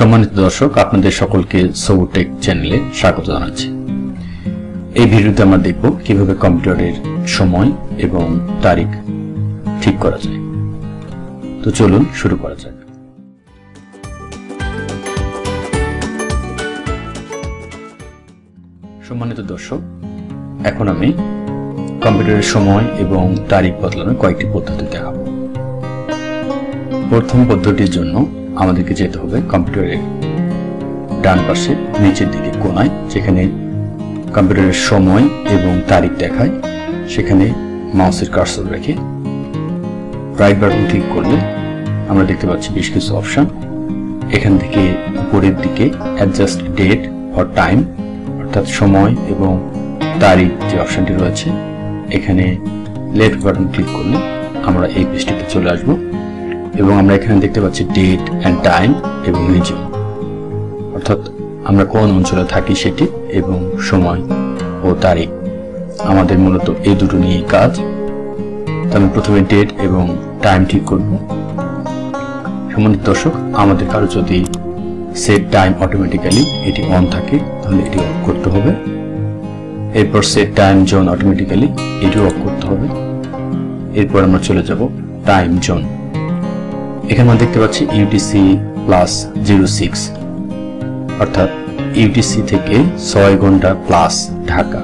সম্মানিত দর্শক, আপনাদের সকলকে সবুর টেক চ্যানেলে স্বাগত জানাচ্ছি। এই ভিডিওতে আমরা দেখব কিভাবে কম্পিউটারের সময় এবং তারিখ ঠিক করা যায়। তো চলুন শুরু করা যাক। সম্মানিত দর্শক, এখন আমি কম্পিউটারের সময় এবং তারিখ বদলানোর কয়েকটি পদ্ধতি দেখাবো। প্রথম পদ্ধতির জন্য আমাদেরকে যেতে হবে কম্পিউটারের ডান পাশে নিচের দিকে কোণায়, যেখানে কম্পিউটারের সময় এবং তারিখ দেখায়, সেখানে মাউসের কার্সর রেখে রাইট বাটন ক্লিক করলে আমরা দেখতে পাচ্ছি বেশ কিছু অপশন। এখান থেকে উপরের দিকে অ্যাডজাস্ট ডেট অর টাইম, অর্থাৎ সময় এবং তারিখ যে অপশনটি রয়েছে, এখানে লেফট বাটন ক্লিক করলে আমরা এই পেজটিতে চলে আসব এবং আমরা এখানে দেখতে পাচ্ছি ডেট অ্যান্ড টাইম এবং রিজন, অর্থাৎ আমরা কোন অঞ্চলে থাকি সেটি এবং সময় ও তারিখ। আমাদের মূলত এই দুটো নিয়ে কাজ। আমি প্রথমে ডেট এবং টাইম ঠিক করব। সম্মানিত দর্শক, আমাদের কারো যদি সেট টাইম অটোমেটিক্যালি এটি অন থাকে তাহলে এটি অফ করতে হবে। এরপর সেট টাইম জোন অটোমেটিক্যালি এটিও অফ করতে হবে। এরপর আমরা চলে যাব টাইম জোন। এখানে আমরা দেখতে পাচ্ছি ইউটিসি প্লাস 06, অর্থাৎ ইউটিসি থেকে 6 ঘন্টা প্লাস ঢাকা।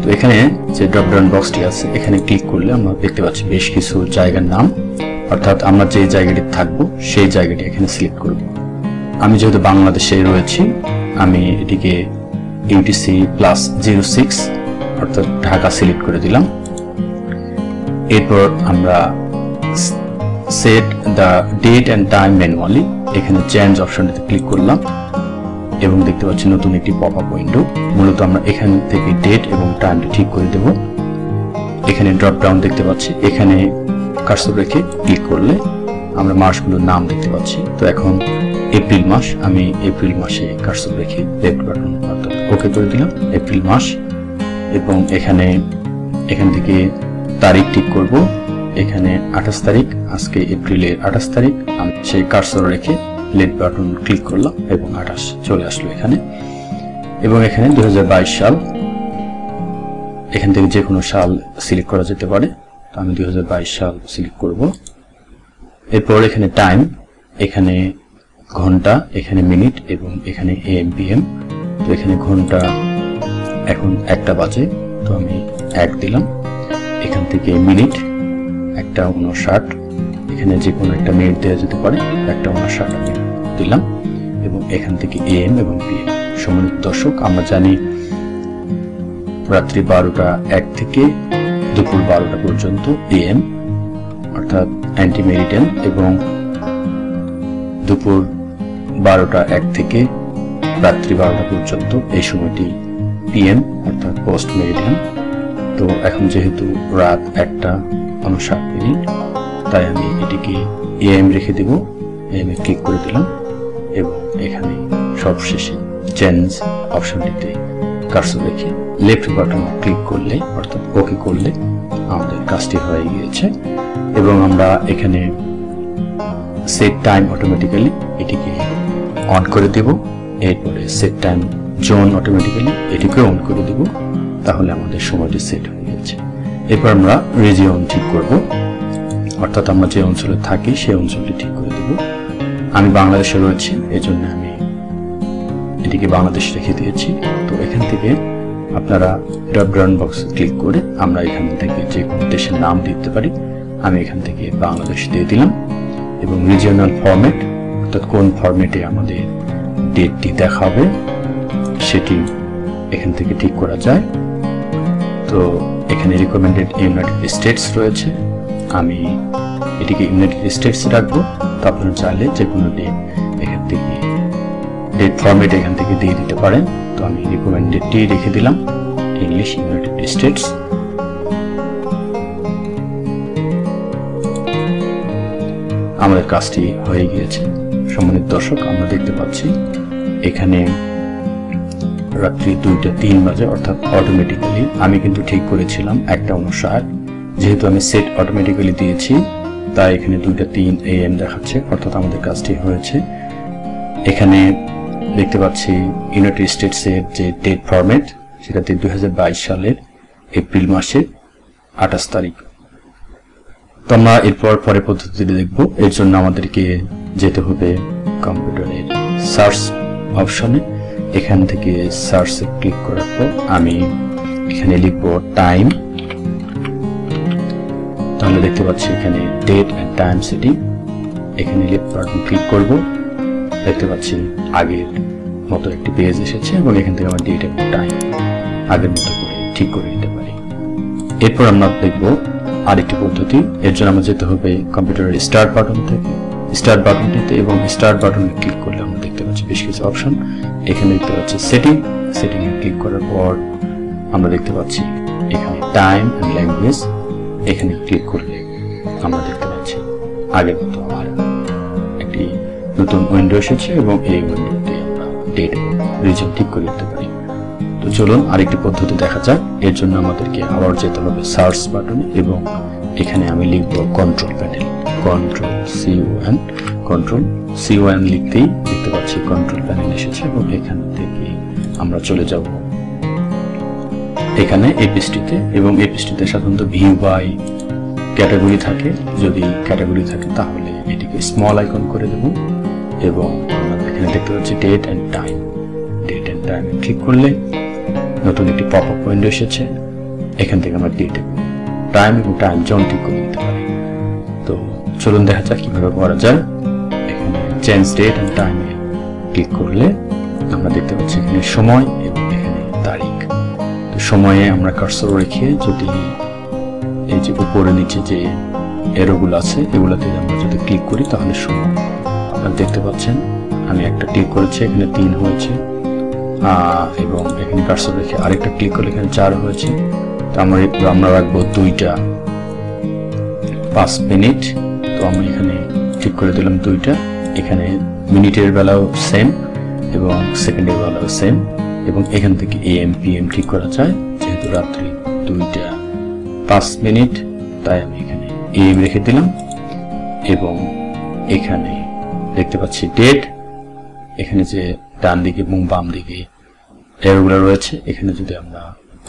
তো এখানে যে ড্রপ ডাউন বক্সটি আছে, এখানে ক্লিক করলে আমরা দেখতে পাচ্ছি বেশ কিছু জায়গার নাম, অর্থাৎ আমরা যে জায়গাটি থাকবো সেই জায়গাটি এখানে সিলেক্ট করব। আমি যেহেতু বাংলাদেশে রয়েছি, আমি এটিকে ইউটিসি প্লাস 06 অর্থাৎ ঢাকা সিলেক্ট করে দিলাম। এরপর আমরা set the date and time manually, এখানে চেঞ্জ অপশনটিতে ক্লিক করলাম এবং দেখতে পাচ্ছি নতুন একটি পপ আপ উইন্ডো। মূলত আমরা এখান থেকে ডেট এবং টাইমটি ঠিক করে দেব। এখানে ড্রপ ডাউন দেখতে পাচ্ছি, এখানে কার্সর রেখে ক্লিক করলে আমরা মাসগুলোর নাম দেখতে পাচ্ছি। তো এখন এপ্রিল মাস, আমি এপ্রিল মাসে কার্সর রেখে লেফট বাটন অর্থাৎ ওকে করে দিলাম, এপ্রিল মাস। এবং এখান থেকে তারিখ ঠিক করব। এখানে 28 তারিখ, আজকে এপ্রিলের 28 তারিখ। আমি সেই কার্সর রেখে লেফট বাটন ক্লিক করলাম এবং 28 চলে আসলো এখানে। এবং এখানে 2022 সাল, এখান থেকে যে কোনো সাল সিলেক্ট করা যেতে পারে। তো আমি 2022 সাল সিলেক্ট করব। এরপর এখানে টাইম, এখানে ঘন্টা, এখানে মিনিট এবং এখানে AM PM। তো এখানে ঘন্টা এখন 1টা বাজে, তো আমি 1 দিলাম। এখান থেকে মিনিট 1:59, এখানে যে কোনো একটা মিনিট দেওয়া যেতে পারে, 1:59 আমি দিলাম। এবং এখান থেকে AM এবং PM। সম্মানিত দর্শক, আমরা জানি রাত্রি 12টা 1 থেকে দুপুর 12টা পর্যন্ত AM অর্থাৎ অ্যান্টি মেরিডিয়ান, এবং দুপুর 12টা 1 থেকে রাত্রি 12টা পর্যন্ত এই সময়টি PM অর্থাৎ পোস্ট মেরিডিয়ান। তো এখন যেহেতু রাত 1:59, তাই আমি এটিকে AM রেখে দেব। AM এ ক্লিক করে দিলাম এবং এখানে সবশেষে চেঞ্জ অপশনটিতে কার্সর রেখে লেফট বাটন ক্লিক করলে অর্থাৎ ওকে করলে আমাদের কাজটি হয়ে গিয়েছে। এবং আমরা এখানে সেট টাইম অটোমেটিক্যালি এটিকে অন করে দেব। এরপরে সেট টাইম জোন অটোমেটিক্যালি এটিকে অন করে দেব। তাহলে আমাদের সময়টি সেট হয়ে গেছে। এরপর আমরা রিজিয়ন ঠিক করব, অর্থাৎ আমরা যে অঞ্চলে থাকি সেই অঞ্চলটি ঠিক করে দেব। আমি বাংলাদেশে রয়েছি, এজন্য আমি এটিকে বাংলাদেশ রেখে দিয়েছি। তো এখান থেকে আপনারা ড্রপ ডাউন বক্স ক্লিক করে আমরা এখান থেকে যে কোনো দেশের নাম দিতে পারি। আমি এখান থেকে বাংলাদেশ দিয়ে দিলাম। এবং রিজিওনাল ফরম্যাট, অর্থাৎ কোন ফরম্যাটে আমাদের ডেটটি দেখাবে সেটি এখান থেকে ঠিক করা যায়। তো এখানে রিকমেন্ডেড ইউনাইটেড স্টেটস রয়েছে, আমি এটিকে ইউনাইটেড স্টেটস রাখবো। তো আপনারা চাইলে যে কোনো ডেট এখান থেকে ডেট ফরম্যাট এখান থেকে দিয়ে দিতে পারেন। তো আমি রিকমেন্ডেডটি রেখে দিলাম, ইংলিশ ইউনাইটেড স্টেটস। আমাদের কাজটি হয়ে গিয়েছে। সম্মানিত দর্শক, আমরা দেখতে পাচ্ছি এখানে রাত্রি 2:03 বাজে, অর্থাৎ অটোমেটিক্যালি আমি কিন্তু ঠিক করেছিলাম 1:59। যেহেতু আমি সেট অটোমেটিক্যালি দিয়েছি, তাই এখানে 2:03 AM দেখাচ্ছে, অর্থাৎ আমাদের কাজটি হয়েছে। এখানে দেখতে পাচ্ছি ইউনাইটেড স্টেটসের যে ডেট ফরম্যাট, সেটাতে 2022 সালের এপ্রিল মাসের 28 তারিখ। তো আমরা এরপর পরে পদ্ধতিটি দেখব। এর জন্য আমাদেরকে যেতে হবে কম্পিউটারের সার্চ অপশনে। এখান থেকে সার্চে ক্লিক করার পর আমি এখানে লিখব টাইম। তাহলে দেখতে পাচ্ছি এখানে ডেট এন্ড টাইম সেটিং, এখানে লিফট বাটন ক্লিক করব। দেখতে পাচ্ছি আগের মতো একটি পেজ এসেছে এবং এখান থেকে আমরা ডেট এবং টাইম আগের মতো করে ঠিক করে নিতে পারি। এরপর আমরা দেখব আরেকটি পদ্ধতি। এর জন্য আমরা যেতে হবে কম্পিউটারের স্টার্ট বাটন থেকে, স্টার্ট বাটনটিতে, এবং স্টার্ট বাটনে ক্লিক করলে আমরা দেখতে পাচ্ছি বেশ কিছু অপশন। এখানে দেখতে পাচ্ছি সেটিং, সেটিংয়ে ক্লিক করার পর আমরা দেখতে পাচ্ছি এখানে টাইম এন্ড ল্যাঙ্গুয়েজ, এখানে ক্লিক করলে আমরা দেখতে পাচ্ছি আগের মতো আমার একটি নতুন উইন্ডো এসেছে এবং এই উইন্ডোতে আমরা ডেট এবং রিজন ঠিক করে দিতে পারি। তো চলুন আরেকটি পদ্ধতি দেখা যাক। এর জন্য আমাদেরকে আবার যেতে হবে সার্চ বাটনে এবং এখানে আমি লিখব কন্ট্রোল প্যানেল, কন্ট্রোল C1 লিখতেই দেখতে পাচ্ছি কন্ট্রোল প্যানেল এসেছে এবং এখান থেকে আমরা চলে যাব এখানে এই পেজটিতে, এবং এই পেজটিতে সাধারণত ভিউ বাই ক্যাটাগরি থাকে। যদি ক্যাটাগরি থাকে তাহলে এটিকে স্মল আইকন করে দেব এবং আমরা এখানে দেখতে পাচ্ছি date and time. Date and টাইমে ক্লিক করলে নতুন একটি পপ আপ উইন্ডো এসেছে। এখান থেকে আমরা ডেট এবং টাইম জোন ঠিক করে দিতে পারি। তো চলুন দেখা যাক কিভাবে করা যায়। এখানে চেঞ্জ ডেট এন্ড টাইমে ক্লিক করলে আমরা দেখতে পাচ্ছি এখানে সময় এবং এখানে তারিখ। তো সময়ে আমরা কার্সর রেখে যদি এই যে উপরে নিচে যে এরোগুলো আছে এগুলাতে আমরা যদি ক্লিক করি তাহলে সময় আপনারা দেখতে পাচ্ছেন আমি একটা ক্লিক করেছি, এখানে 3 হয়েছে, এবং এখানে কার্সর রেখে আরেকটা ক্লিক করলে এখানে 4 হয়েছে। তো আমরা রাখবো 2টা 5 মিনিট। তো আমি এখানে ঠিক করে দিলাম 2টা। এখানে মিনিটের বেলাও সেম এবং সেকেন্ডের বেলাও সেম, এবং এখান থেকে AM PM ঠিক করা যায়। যেহেতু রাত্রি 2টা 5 মিনিট তাই আমি এখানে AM রেখে দিলাম এবং এখানে দেখতে পাচ্ছি ডেট। এখানে যে ডান দিকে এবং বাম দিকে এরোগুলো রয়েছে, এখানে যদি আমরা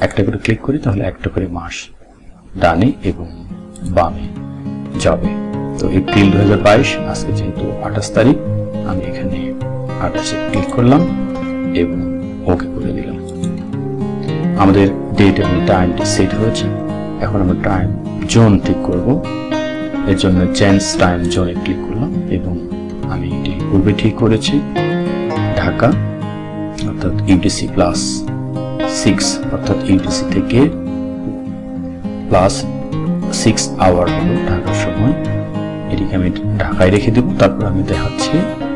একটা করে ক্লিক করি তাহলে একটা করে মাস ডানে এবং বামে যাবে। তো এপ্রিল 2022, আজকে যেহেতু 28 তারিখ, আমি এখানে 28-এ ক্লিক করলাম এবং ওকে করে দিলাম। আমাদের ডেট এবং টাইমটি সেট হয়েছে। এখন আমরা টাইম জোন ঠিক করব। এর জন্য চেঞ্জ টাইম জোনে ক্লিক করলাম এবং আমি এটি পূর্বে ঠিক করেছি ঢাকা, অর্থাৎ UTC+6, অর্থাৎ UTC থেকে +6 আওয়ার হলো ঢাকার সময়। এটিকে আমি ঢাকায় রেখে দেব। তারপর আমি দেখাচ্ছি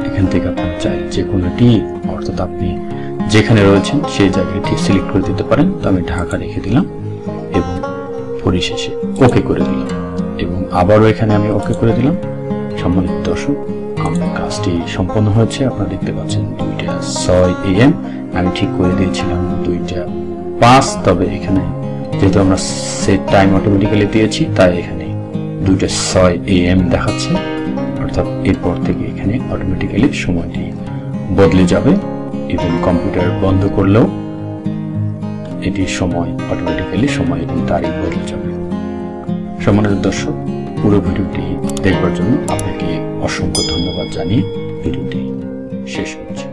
এখান থেকে আপনারা চাইলে যে কোনোটি, অর্থাৎ আপনি যেখানে রয়েছেন সেই জায়গাটি সিলেক্ট করে দিতে পারেন। তো আমি ঢাকা রেখে দিলাম এবং পরিশেষে ওকে করে দিলাম এবং আবারও এখানে আমি ওকে করে দিলাম। সম্মানিত দর্শক, আমার কাজটি সম্পন্ন হয়েছে। আপনারা দেখতে পাচ্ছেন 2:06 AM। আমি ঠিক করে দিয়েছিলাম 2:05, তবে এখানে যেহেতু আমরা সেট টাইম অটোমেটিক্যালি দিয়েছি তাই এখানে 2:06 AM দেখাচ্ছে, অর্থাৎ এরপর থেকে এখানে অটোমেটিক্যালি সময়টি বদলে যাবে এবং কম্পিউটার বন্ধ করলেও এটি সময় অটোমেটিক্যালি সময় এবং তারিখ বদলে যাবে। সম্মানিত দর্শক, পুরো ভিডিওটি দেখবার জন্য আপনাকে অসংখ্য ধন্যবাদ জানিয়ে ভিডিওটি শেষ করছি।